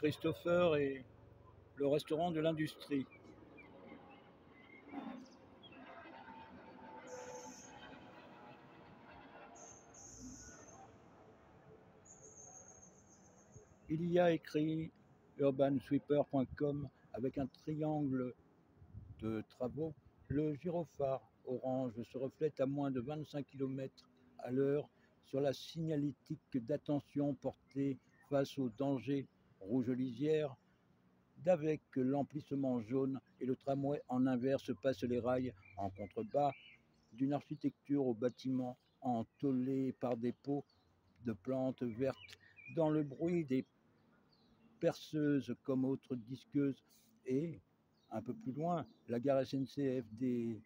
Christopher et le restaurant de l'industrie. Il y a écrit urbansweeper.com avec un triangle de travaux. Le gyrophare orange se reflète à moins de 25 km/h sur la signalétique d'attention portée face au danger rouge lisière. D'avec l'emplissement jaune et le tramway en inverse passe les rails en contrebas d'une architecture au bâtiment entolé par des pots de plantes vertes dans le bruit des perceuses comme autres disqueuses et, un peu plus loin, la gare SNCF des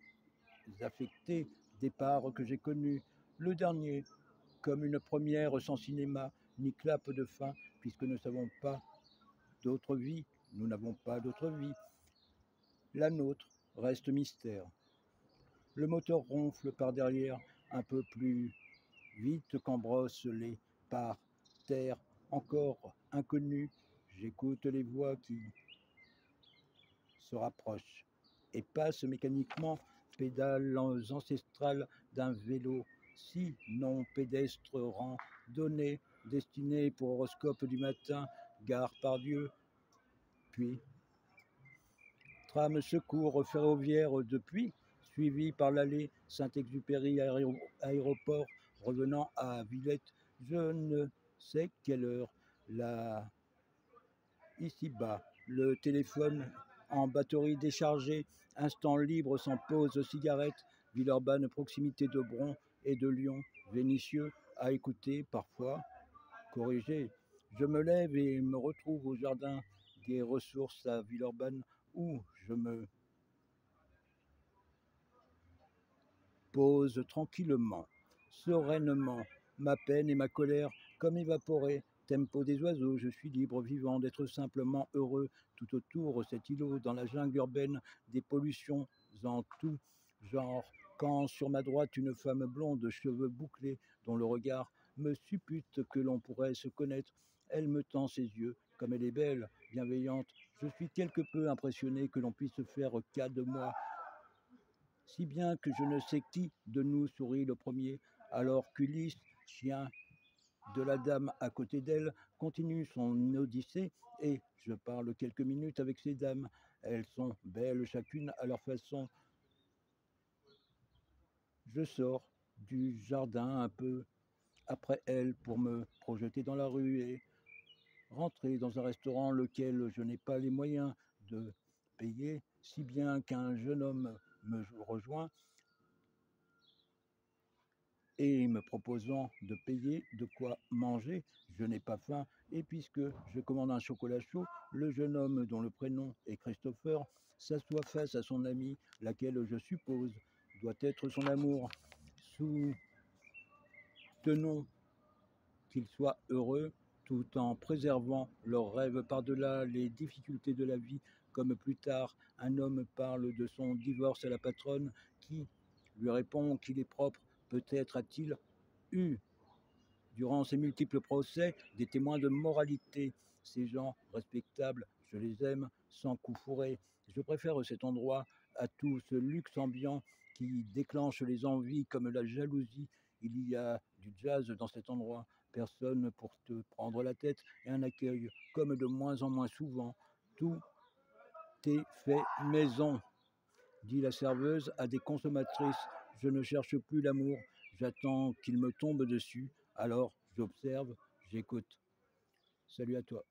affectés, départ que j'ai connu, le dernier, comme une première sans cinéma ni clap de fin, puisque nous n'avons pas d'autre vie, nous n'avons pas d'autre vie. La nôtre reste mystère. Le moteur ronfle par derrière un peu plus vite qu'embrossent les par terre encore inconnues. J'écoute les voix qui se rapprochent et passent mécaniquement, pédales ancestrales d'un vélo, si non pédestre randonnée, destiné pour horoscope du matin, gare par Dieu, puis tram secours ferroviaire depuis, suivi par l'allée Saint-Exupéry aéroport, revenant à Villette, je ne sais quelle heure, là, ici-bas, le téléphone en batterie déchargée, instant libre sans pause, cigarette, Villeurbanne, proximité de Bron et de Lyon, Vénitieux, à écouter, parfois, corriger. Je me lève et me retrouve au jardin des ressources à Villeurbanne, où je me pose tranquillement, sereinement, ma peine et ma colère comme évaporées. Tempo des oiseaux, je suis libre, vivant, d'être simplement heureux tout autour cet îlot, dans la jungle urbaine des pollutions en tout genre. Quand sur ma droite une femme blonde, cheveux bouclés, dont le regard me suppute que l'on pourrait se connaître, elle me tend ses yeux, comme elle est belle, bienveillante. Je suis quelque peu impressionné que l'on puisse faire cas de moi, si bien que je ne sais qui de nous sourit le premier, alors qu'Ulysse, chien de la dame à côté d'elle, continue son odyssée, et je parle quelques minutes avec ces dames. Elles sont belles chacune à leur façon. Je sors du jardin un peu après elles pour me projeter dans la rue et rentrer dans un restaurant lequel je n'ai pas les moyens de payer, si bien qu'un jeune homme me rejoint et me proposant de payer de quoi manger. Je n'ai pas faim, et puisque je commande un chocolat chaud, le jeune homme dont le prénom est Christopher s'assoit face à son amie, laquelle je suppose doit être son amour. Soutenons qu'ils soient heureux tout en préservant leurs rêves par-delà les difficultés de la vie, comme plus tard un homme parle de son divorce à la patronne qui lui répond qu'il est propre. Peut-être a-t-il eu, durant ces multiples procès, des témoins de moralité. Ces gens respectables, je les aime sans coup fourré. Je préfère cet endroit à tout ce luxe ambiant qui déclenche les envies comme la jalousie. Il y a du jazz dans cet endroit, personne pour te prendre la tête et un accueil comme de moins en moins souvent. Tout est fait maison, dit la serveuse à des consommatrices. Je ne cherche plus l'amour, j'attends qu'il me tombe dessus. Alors j'observe, j'écoute. Salut à toi.